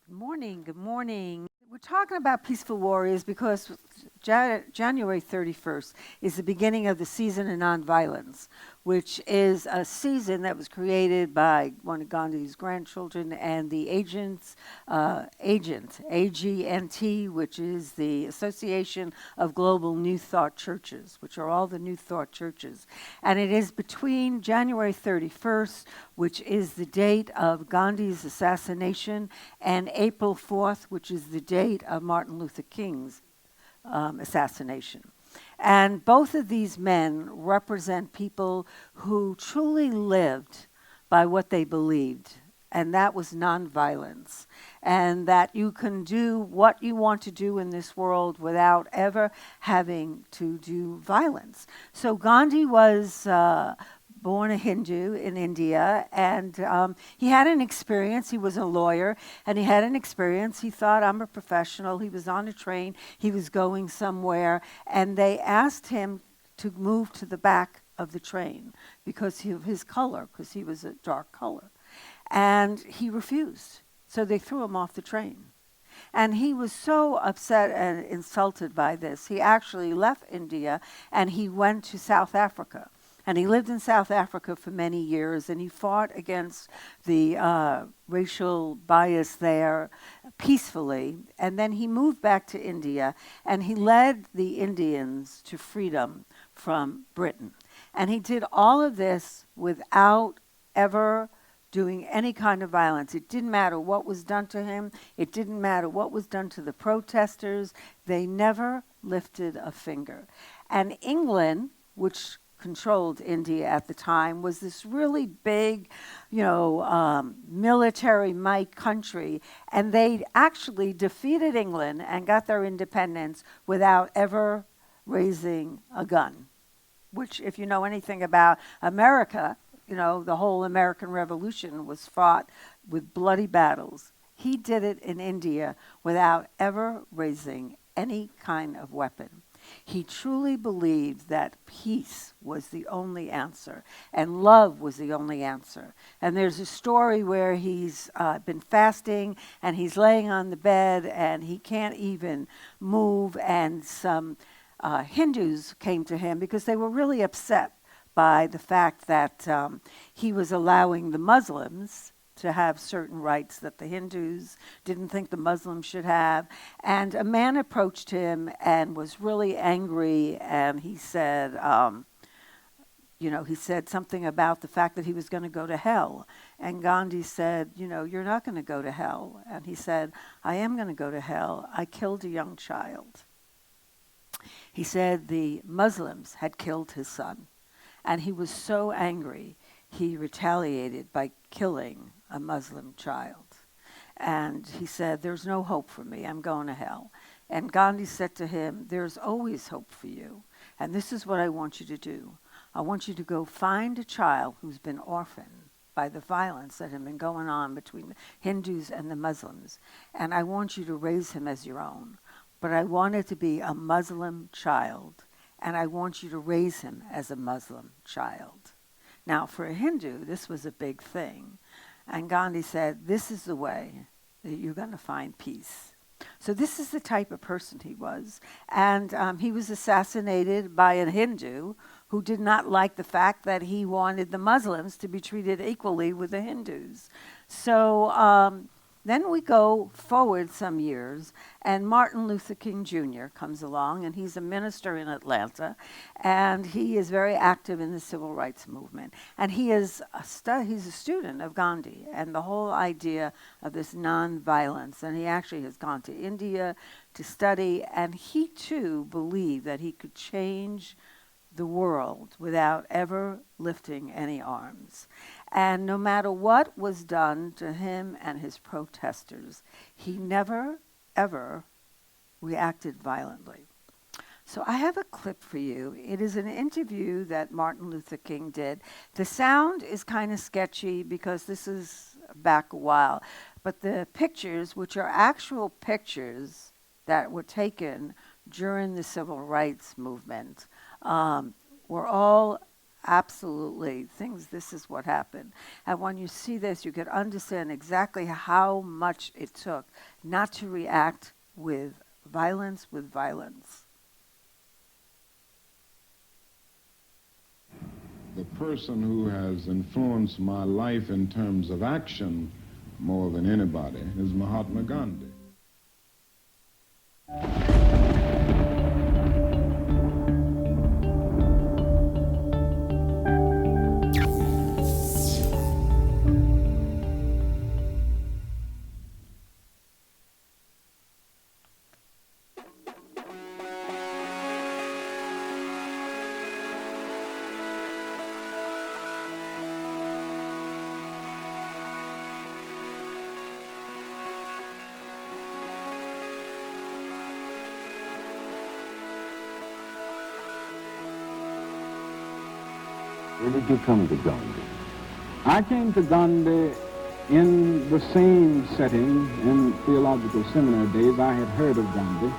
Good morning. Good morning. We're talking about peaceful warriors because January 31st is the beginning of the season of nonviolence, which is a season that was created by one of Gandhi's grandchildren and the agent, AGNT, which is the Association of Global New Thought Churches, which are all the New Thought churches. And it is between January 31st, which is the date of Gandhi's assassination, and April 4th, which is the date of Martin Luther King's assassination. And both of these men represent people who truly lived by what they believed, and that was nonviolence. And that you can do what you want to do in this world without ever having to do violence. So Gandhi was born a Hindu in India, and he had an experience. He was a lawyer, and he had an experience. He thought, I'm a professional. He was on a train. He was going somewhere, and they asked him to move to the back of the train because of his color, because he was a dark color. And he refused. So they threw him off the train. And he was so upset and insulted by this, he actually left India and he went to South Africa. And he lived in South Africa for many years, and he fought against the racial bias there peacefully. And then he moved back to India, and he led the Indians to freedom from Britain. And he did all of this without ever doing any kind of violence. It didn't matter what was done to him. It didn't matter what was done to the protesters. They never lifted a finger. And England, which controlled India at the time, was this really big, military might country, and they actually defeated England and got their independence without ever raising a gun, which, if you know anything about America, the whole American Revolution was fought with bloody battles. He did it in India without ever raising any kind of weapon. He truly believed that peace was the only answer and love was the only answer. And there's a story where he's been fasting and he's laying on the bed and he can't even move, and some Hindus came to him because they were really upset by the fact that he was allowing the Muslims to have certain rights that the Hindus didn't think the Muslims should have. And a man approached him and was really angry, and he said, he said something about the fact that he was going to go to hell. And Gandhi said, you're not going to go to hell. And he said, I am going to go to hell. I killed a young child. He said the Muslims had killed his son. And he was so angry, he retaliated by killing a Muslim child. And he said, there's no hope for me. I'm going to hell. And Gandhi said to him, there's always hope for you. And this is what I want you to do. I want you to go find a child who's been orphaned by the violence that had been going on between the Hindus and the Muslims. And I want you to raise him as your own. But I want it to be a Muslim child. And I want you to raise him as a Muslim child. Now, for a Hindu, this was a big thing. And Gandhi said, this is the way that you're going to find peace. So this is the type of person he was. And he was assassinated by a Hindu who did not like the fact that he wanted the Muslims to be treated equally with the Hindus. So then we go forward some years, and Martin Luther King Jr. comes along, and he's a minister in Atlanta, and he is very active in the civil rights movement. And he's a student of Gandhi and the whole idea of this nonviolence. And he actually has gone to India to study, and he too believed that he could change the world without ever lifting any arms. And no matter what was done to him and his protesters, he never, ever reacted violently. So I have a clip for you. It is an interview that Martin Luther King did. The sound is kind of sketchy because this is back a while, but the pictures, which are actual pictures that were taken during the civil rights movement, were all absolutely this is what happened. And when you see this, you can understand exactly how much it took not to react with violence with violence. The person who has influenced my life in terms of action more than anybody is Mahatma Gandhi. Where did you come to Gandhi? I came to Gandhi in the same setting. In theological seminary days, I had heard of Gandhi.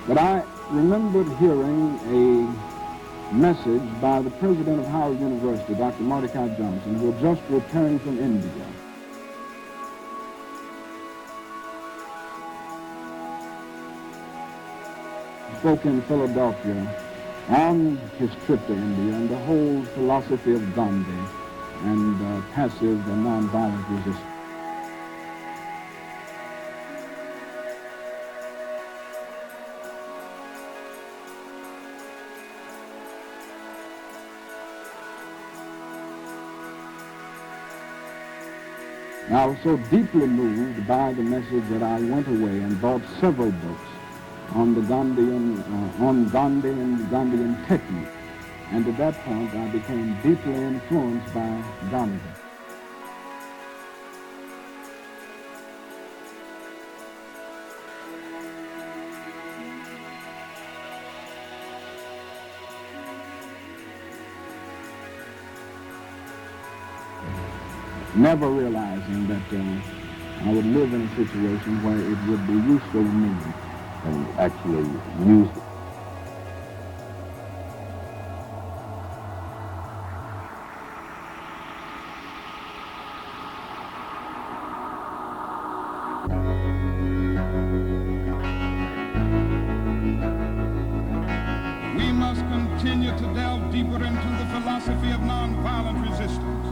But I remembered hearing a message by the president of Howard University, Dr. Mordecai Johnson, who had just returned from India. Spoke in Philadelphia on his trip to India and the whole philosophy of Gandhi and passive and nonviolent resistance. I was so deeply moved by the message that I went away and bought several books on the Gandhian, on Gandhi and Gandhian technique. And at that point, I became deeply influenced by Gandhi. Never realizing that I would live in a situation where it would be useful to me. And actually use it. We must continue to delve deeper into the philosophy of nonviolent resistance.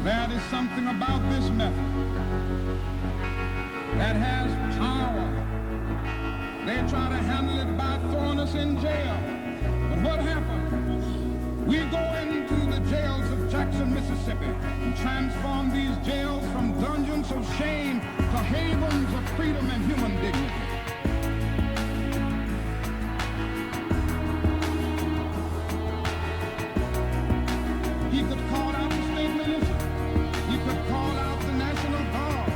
There is something about this method that has power. They try to handle it by throwing us in jail. But what happens? We go into the jails of Jackson, Mississippi, and transform these jails from dungeons of shame to havens of freedom and human dignity. He could call out the state militia. He could call out the National Guard.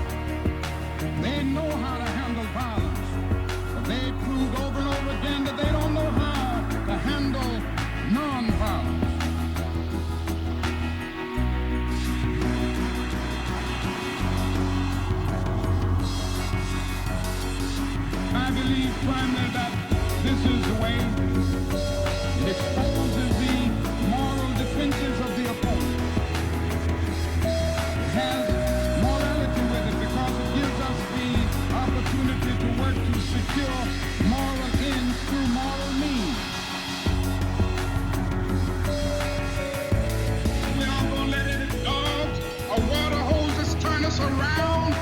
They know how to handle violence, but they proved over and over again that they don't know how to handle non-violence. I believe primarily that this is the way it exposes the moral defenses of the opponent. It has morality with it because it gives us the opportunity to work to secure moral ends through moral means. We aren't going to let any dogs or water hoses turn us around.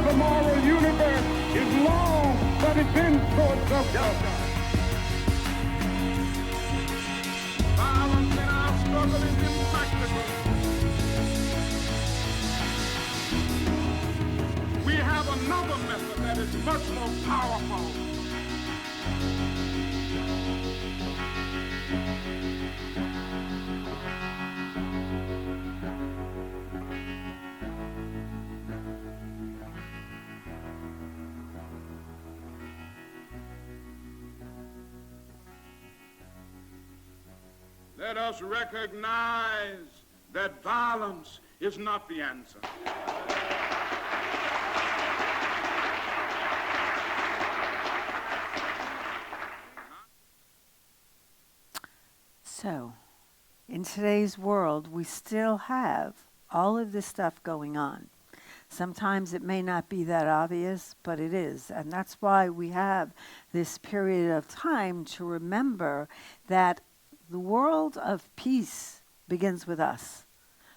The moral universe is long, but it bends towards justice. much more powerful. Let us recognize that violence is not the answer. So, in today's world, we still have all of this stuff going on. Sometimes it may not be that obvious, but it is. And that's why we have this period of time to remember that the world of peace begins with us.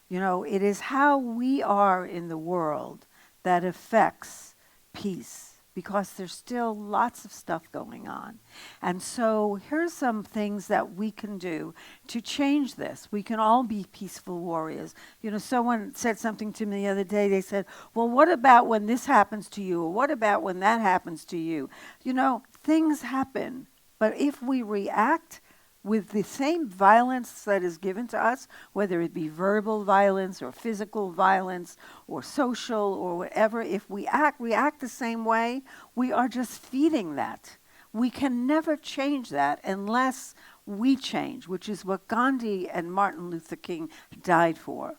You know, it is how we are in the world that affects peace, because there's still lots of stuff going on. And so here's some things that we can do to change this. We can all be peaceful warriors. You know, someone said something to me the other day. They said, well, what about when this happens to you? Or what about when that happens to you? You know, things happen. But if we react with the same violence that is given to us, whether it be verbal violence or physical violence or social or whatever, if we react the same way, we are just feeding that. We can never change that unless we change, which is what Gandhi and Martin Luther King died for.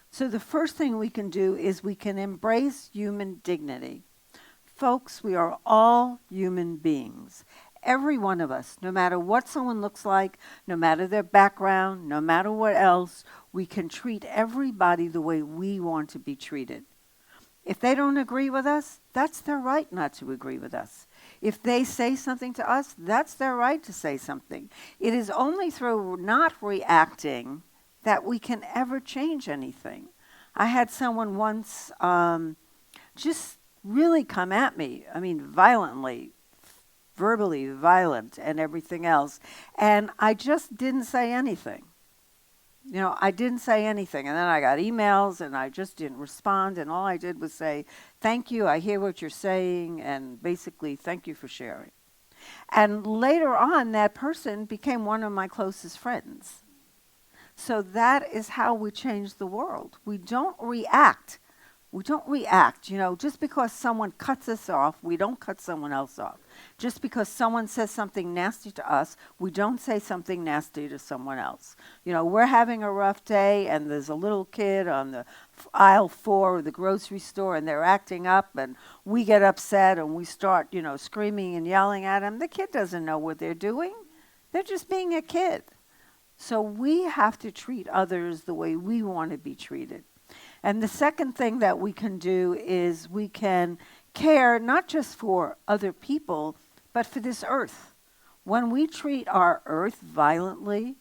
So the first thing we can do is we can embrace human dignity. Folks, we are all human beings. Every one of us, no matter what someone looks like, no matter their background, no matter what else, we can treat everybody the way we want to be treated. If they don't agree with us, that's their right not to agree with us. If they say something to us, that's their right to say something. It is only through not reacting that we can ever change anything. I had someone once just really come at me, violently, verbally violent and everything else. And I just didn't say anything. You know, I didn't say anything. And then I got emails and I just didn't respond. And all I did was say, thank you, I hear what you're saying, and basically, thank you for sharing. And later on, that person became one of my closest friends. So that is how we change the world. We don't react. You know, just because someone cuts us off, we don't cut someone else off. Just because someone says something nasty to us, we don't say something nasty to someone else. You know, we're having a rough day and there's a little kid on the aisle 4 of the grocery store and they're acting up, and we get upset and we start, you know, screaming and yelling at them. The kid doesn't know what they're doing. They're just being a kid. So we have to treat others the way we want to be treated. And the second thing that we can do is we can care not just for other people, but for this earth. When we treat our earth violently,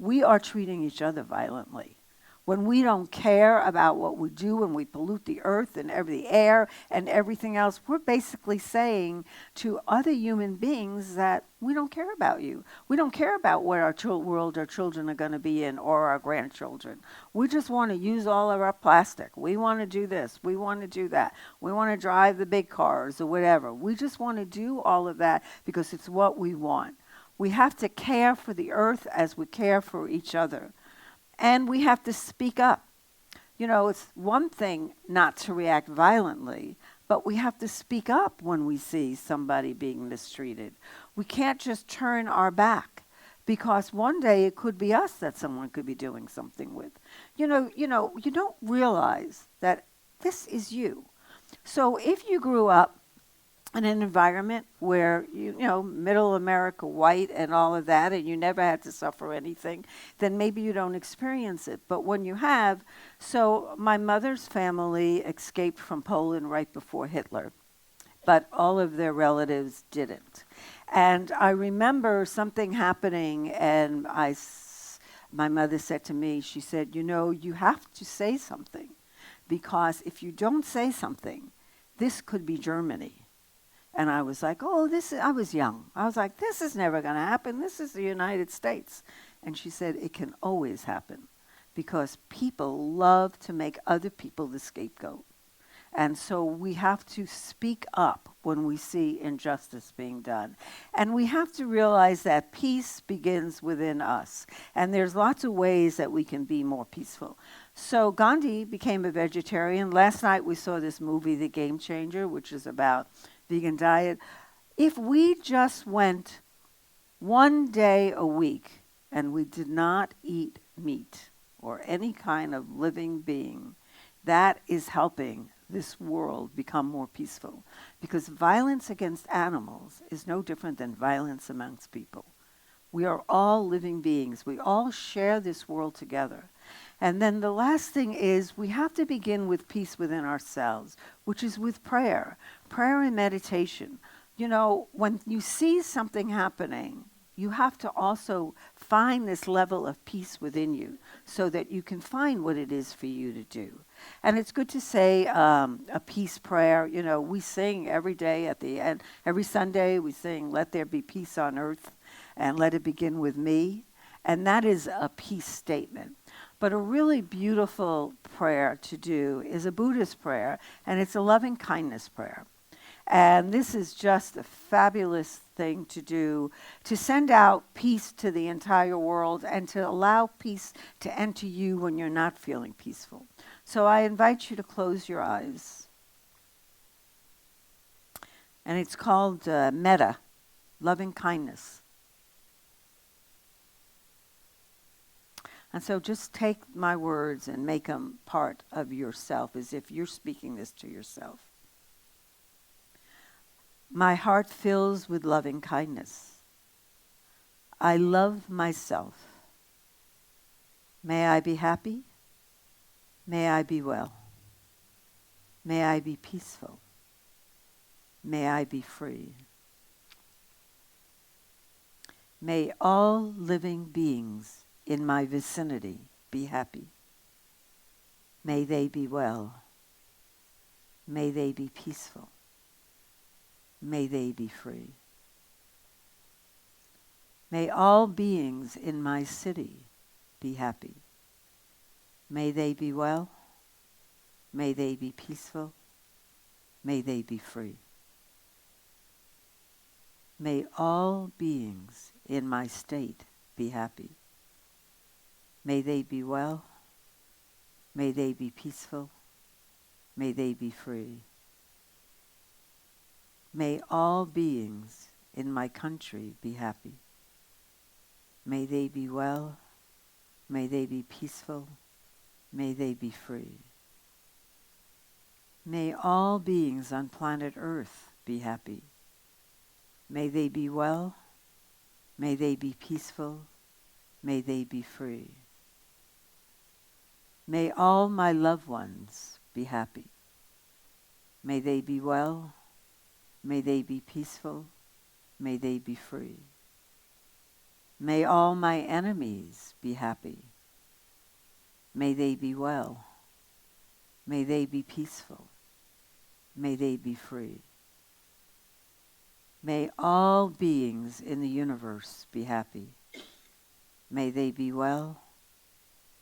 we are treating each other violently. When we don't care about what we do, when we pollute the earth and the air and everything else, we're basically saying to other human beings that we don't care about you. We don't care about what world our children are going to be in, or our grandchildren. We just want to use all of our plastic. We want to do this. We want to do that. We want to drive the big cars or whatever. We just want to do all of that because it's what we want. We have to care for the earth as we care for each other. And we have to speak up. You know, it's one thing not to react violently, but we have to speak up when we see somebody being mistreated. We can't just turn our back, because one day it could be us that someone could be doing something with. You don't realize that this is you. So if you grew up in an environment where, you know, middle America, white and all of that, and you never had to suffer anything, then maybe you don't experience it. But when you have, so my mother's family escaped from Poland right before Hitler, but all of their relatives didn't. And I remember something happening, and my mother said to me, she said, you know, you have to say something, because if you don't say something, this could be Germany. And I was like, I was young. I was like, this is never going to happen. This is the United States. And she said, it can always happen, because people love to make other people the scapegoat. And so we have to speak up when we see injustice being done. And we have to realize that peace begins within us. And there's lots of ways that we can be more peaceful. So Gandhi became a vegetarian. Last night we saw this movie, The Game Changer, which is about vegan diet. If we just went one day a week and we did not eat meat or any kind of living being, that is helping this world become more peaceful. Because violence against animals is no different than violence amongst people. We are all living beings. We all share this world together. And then the last thing is we have to begin with peace within ourselves, which is with prayer. Prayer and meditation. You know, when you see something happening, you have to also find this level of peace within you so that you can find what it is for you to do. And it's good to say a peace prayer. You know, we sing every day at the end. Every Sunday we sing, "Let there be peace on earth and let it begin with me." And that is a peace statement. But a really beautiful prayer to do is a Buddhist prayer, and it's a loving kindness prayer. And this is just a fabulous thing to do, to send out peace to the entire world and to allow peace to enter you when you're not feeling peaceful. So I invite you to close your eyes. And it's called metta, loving kindness. And so just take my words and make them part of yourself, as if you're speaking this to yourself. My heart fills with loving kindness. I love myself. May I be happy. May I be well. May I be peaceful. May I be free. May all living beings in my vicinity be happy. May they be well. May they be peaceful. May they be free. May all beings in my city be happy. May they be well. May they be peaceful. May they be free. May all beings in my state be happy. May they be well. May they be peaceful. May they be free. May all beings in my country be happy. May they be well. May they be peaceful. May they be free. May all beings on planet Earth be happy. May they be well. May they be peaceful. May they be free. May all my loved ones be happy. May they be well. May they be peaceful. May they be free. May all my enemies be happy. May they be well. May they be peaceful. May they be free. May all beings in the universe be happy. May they be well.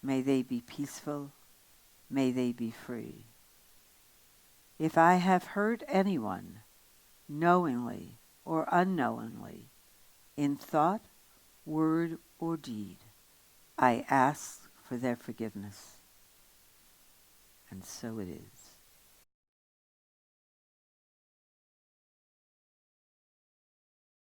May they be peaceful. May they be free. If I have hurt anyone, knowingly or unknowingly, in thought, word, or deed, I ask for their forgiveness. And so it is.